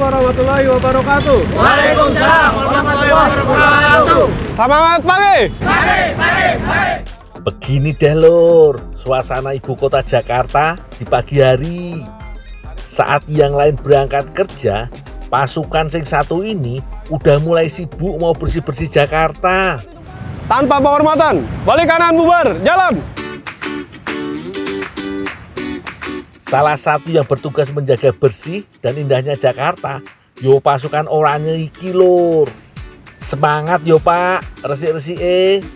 warahmatullahi wabarakatuh. Waalaikumsalam warahmatullahi wabarakatuh. Selamat pagi. Begini deh lur, suasana ibu kota Jakarta di pagi hari. Saat yang lain berangkat kerja, pasukan sing satu ini udah mulai sibuk mau bersih-bersih Jakarta. Tanpa penghormatan, balik kanan bubar, jalan. Salah satu yang bertugas menjaga bersih dan indahnya Jakarta, yo pasukan oranye iki lur. Semangat yo Pak, resik-resik.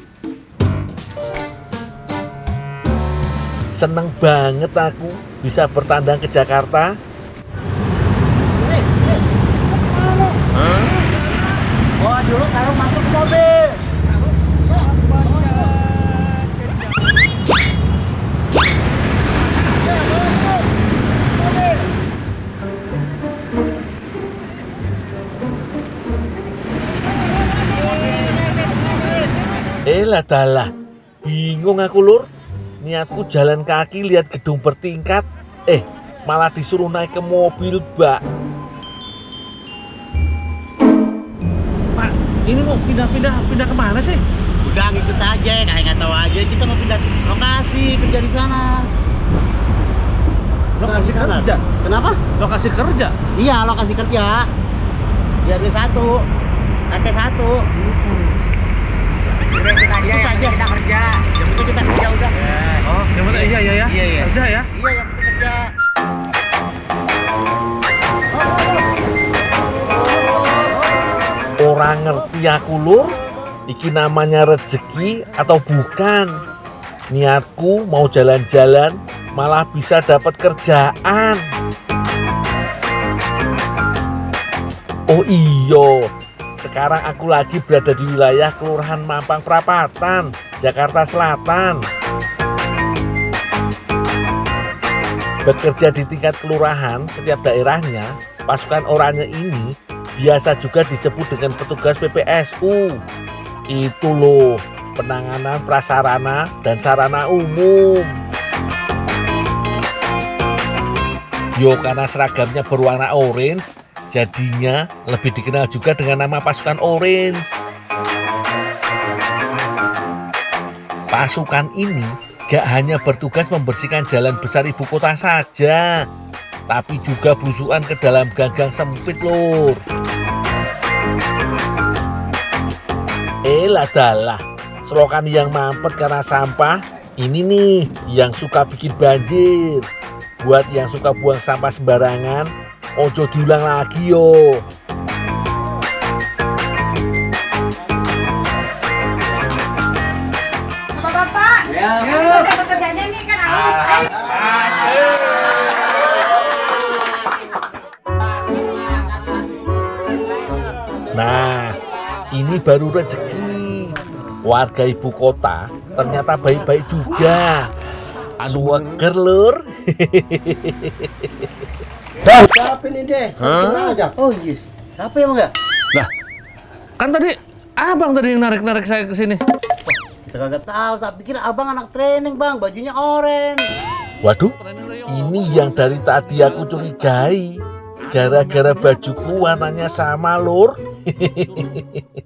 Seneng banget aku bisa bertandang ke Jakarta. Bawa dulu karung masuk ke mobil. Lah dalah, bingung aku lur. Niatku jalan kaki lihat gedung bertingkat, malah disuruh naik ke mobil bak. Pak, ini mau pindah kemana sih? Udah ngikut aja, kayak nggak tahu aja. Kita mau pindah lokasi kerja di sana. Lokasi kerja? Kenapa? Lokasi kerja? Iya, lokasi kerja. Biar di satu, KT1. Udah kita aja kita kerja. Yang penting kita kerja udah. Oh, yang penting iya. Iya. Kerja ya? Iya, yang penting kerja. Orang ngerti aku lur, iki namanya rezeki atau bukan. Niatku mau jalan-jalan malah bisa dapat kerjaan. Oh iyo, sekarang aku lagi berada di wilayah Kelurahan Mampang Perapatan, Jakarta Selatan. Bekerja di tingkat kelurahan setiap daerahnya, pasukan oranye ini biasa juga disebut dengan petugas PPSU. Itu loh, penanganan prasarana dan sarana umum. Yo, karena seragamnya berwarna orange, jadinya lebih dikenal juga dengan nama pasukan orange. Pasukan ini gak hanya bertugas membersihkan jalan besar ibu kota saja, tapi juga belusukan ke dalam gang-gang sempit lur. Lah dalah, selokan yang mampet karena sampah, ini nih yang suka bikin banjir. Buat yang suka buang sampah sembarangan, ojo diulang lagi yo. Bapak, selesai pekerjaannya nih kan harus. Nah, ini baru rezeki. Warga ibu kota ternyata baik-baik juga. Suweger lur. Siapa ini deh? Aja. Oh yes. Siapa emang enggak? Lah, kan tadi abang tadi yang narik saya ke sini. Kita kagak tahu, tak pikir abang anak training bang, bajunya orange. Waduh, ini yang dari tadi aku curigai. Gara-gara bajuku warnanya sama lur.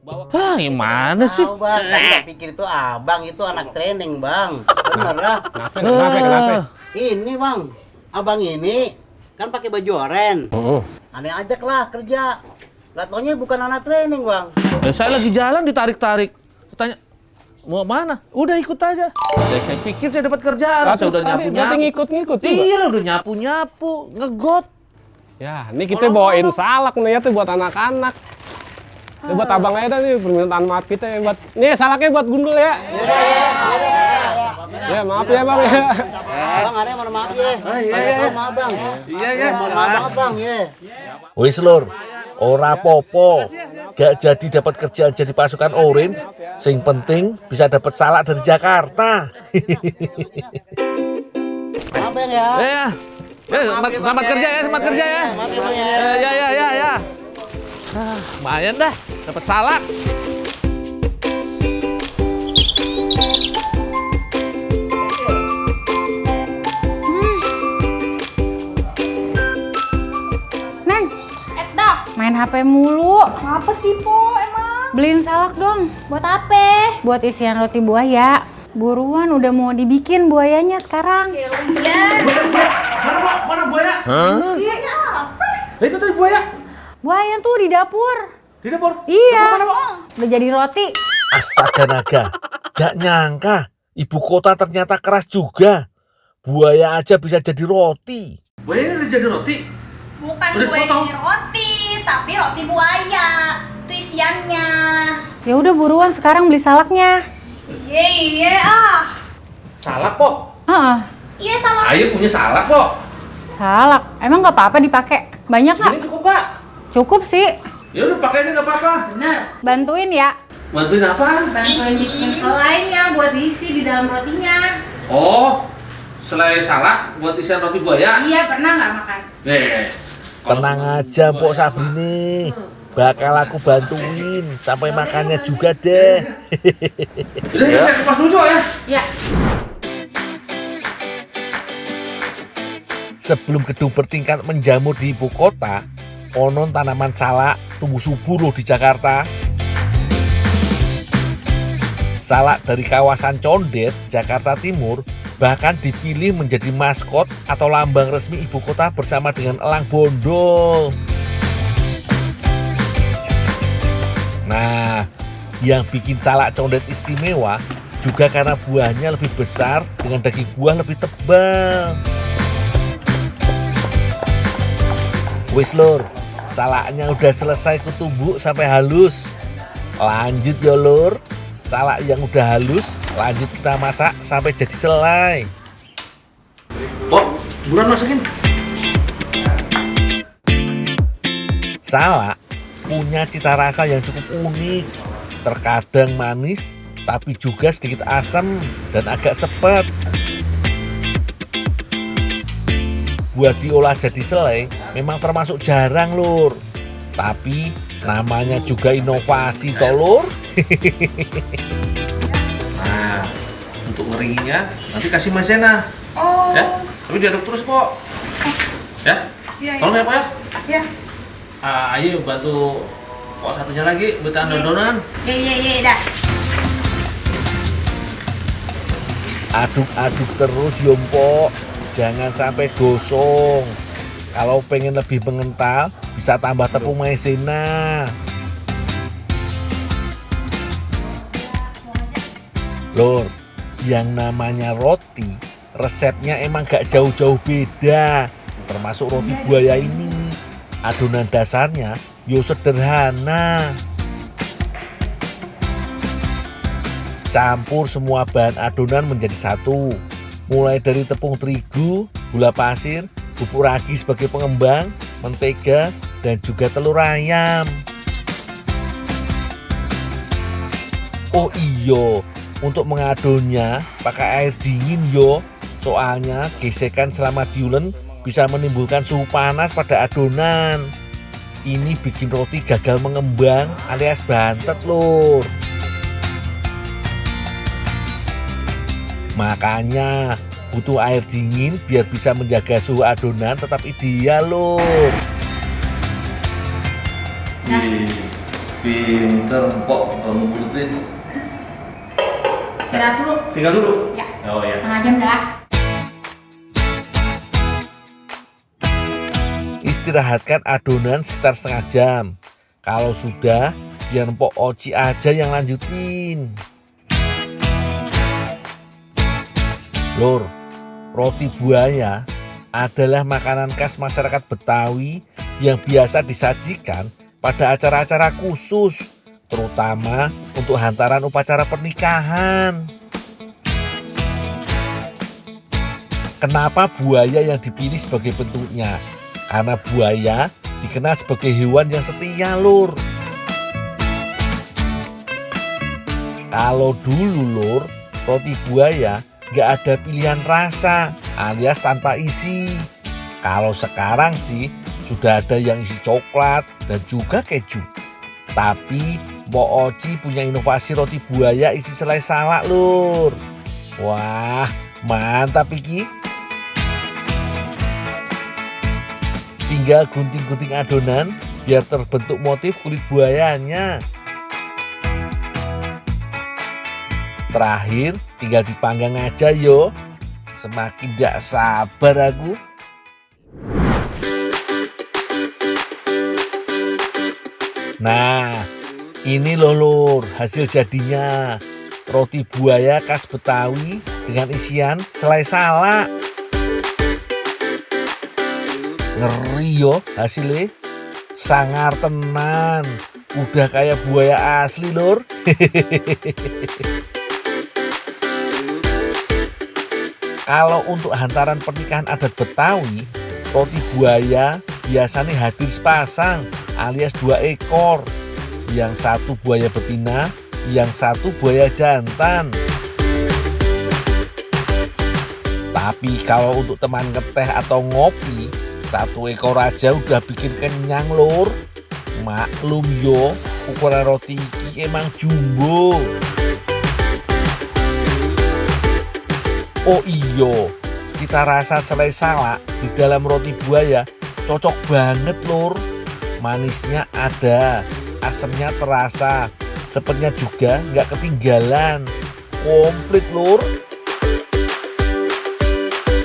Wah, gimana sih? Tahu bang, tadi tak pikir itu abang itu anak training bang. Bener lah. Kenapa? Ini bang, abang ini kan pakai baju orange. Aneh ajak lah kerja. Gak taunya bukan anak training bang. Saya lagi jalan ditarik-tarik. Tanya, mau mana? Udah ikut aja. Saya pikir saya dapat kerjaan. Saya udah nyapu-nyapu. Ngikut-ngikut juga. Iya lah, udah nyapu-nyapu, ngegot. Ya, ini kita bawain salak nih ya tuh buat anak-anak. Ini buat abang aja nih permintaan maaf kita ya buat. Nih salaknya buat Gundul ya. Ya maaf ya bang ya. Bang ada yang mana maaf ya? Iya maaf bang. Iya. Maaf banget bang ya. Wis lur, ora popo. Gak jadi dapat kerjaan jadi pasukan orange. Sing penting bisa dapat salak dari Jakarta. Maaf bang ya. Ya. Selamat kerja ya, selamat kerja ya. Maaf ya bang ya. Ya. Lumayan dah, dapat salak. Neng, dah. Main HP mulu. Apa sih, Po, emang? Beliin salak dong. Buat apa? Buat isian roti buaya. Buruan udah mau dibikin buayanya sekarang. Ya. Mana buaya? Iya. Itu tadi buaya. Buaya tuh di dapur. Di dapur. Iya. Udah jadi roti. Astaga naga, gak nyangka ibu kota ternyata keras juga. Buaya aja bisa jadi roti. Buaya ini udah jadi roti. Bukan Udah gue potong. ini roti, tapi roti buaya. Itu isiannya. Ya udah buruan sekarang beli salaknya. Iya, ah. Salak kok. Heeh. Iya, salah. Ayo punya salak kok. Salak. Emang nggak apa-apa dipakai? Banyak nggak? Ini cukup Pak. Cukup sih. Ya udah pakai aja nggak apa-apa. Bener. Bantuin ya. Bantuin apa? Bantuin bikin selainya buat diisi di dalam rotinya. Oh, selai salak buat isian roti buaya. Iya, pernah nggak makan? Nih. Tenang aja Mpok Sabrini, bakal aku bantuin sampai makannya juga deh. Udah, saya kupas dulu ya. Ya. Sebelum gedung bertingkat menjamur di ibu kota, konon tanaman salak tumbuh subur loh di Jakarta. Salak dari kawasan Condet, Jakarta Timur, bahkan dipilih menjadi maskot atau lambang resmi ibu kota bersama dengan elang bondol. Nah, yang bikin salak Condet istimewa juga karena buahnya lebih besar dengan daging buah lebih tebal. Wis lur, salaknya udah selesai kutumbuk sampai halus. Lanjut ya lur, salak yang udah halus lanjut kita masak sampai jadi selai. Oh, buruan masukin. Salak punya cita rasa yang cukup unik. Terkadang manis, tapi juga sedikit asam dan agak sepet. Buat diolah jadi selai memang termasuk jarang lur. Tapi namanya juga inovasi toh lur. Nah, untuk ngeringinnya nanti kasih maizena. Oh. Ya, tapi diaduk terus Pok. Ya, Iya, tolong ya Pok ya. Iya. Ayo bantu Pok satunya lagi buat adonan. Iya, dah. Aduk-aduk terus yo Mpok. Jangan sampai gosong. Kalau pengen lebih mengental, bisa tambah tepung maizena. Lur, yang namanya roti, resepnya emang gak jauh-jauh beda. Termasuk roti buaya ini. Adonan dasarnya yo sederhana. Campur semua bahan adonan menjadi satu. Mulai dari tepung terigu, gula pasir, bubuk ragi sebagai pengembang, mentega, dan juga telur ayam. Oh iya, untuk mengadonnya pakai air dingin yo. Soalnya gesekan selama diulen bisa menimbulkan suhu panas pada adonan. Ini bikin roti gagal mengembang alias bantet lur. Makanya butuh air dingin biar bisa menjaga suhu adonan tetap ideal lur. Pinter Pok kalau ngurutin. Istirahat dulu. Tinggal dulu. Ya. Oh ya. Setengah jam dah. Istirahatkan adonan sekitar setengah jam. Kalau sudah, biar Mpok Oci aja yang lanjutin. Lur, roti buaya adalah makanan khas masyarakat Betawi yang biasa disajikan pada acara-acara khusus, terutama untuk hantaran upacara pernikahan. Kenapa buaya yang dipilih sebagai bentuknya? Karena buaya dikenal sebagai hewan yang setia lur. Kalau dulu lur, roti buaya gak ada pilihan rasa alias tanpa isi. Kalau sekarang sih sudah ada yang isi coklat dan juga keju. Tapi Mbok Oci punya inovasi roti buaya isi selai salak lur. Wah, mantap iki. Tinggal gunting-gunting adonan biar terbentuk motif kulit buayanya. Terakhir tinggal dipanggang aja yo. Semakin gak sabar aku. Nah, ini loh lur, hasil jadinya. Roti buaya khas Betawi dengan isian selai salak. Ngeri yo hasilnya. Sangar tenan. Udah kayak buaya asli lur. Kalau untuk hantaran pernikahan adat Betawi, roti buaya biasanya hadir sepasang alias 2 ekor. Yang satu buaya betina, yang satu buaya jantan. Tapi kalau untuk teman ngeteh atau ngopi, 1 ekor aja udah bikin kenyang lur. Maklum yo, ukuran roti iki emang jumbo. Oh iyo, cita rasa selai salak di dalam roti buaya cocok banget lur. Manisnya ada, asamnya terasa, sepetnya juga nggak ketinggalan. Komplit lur.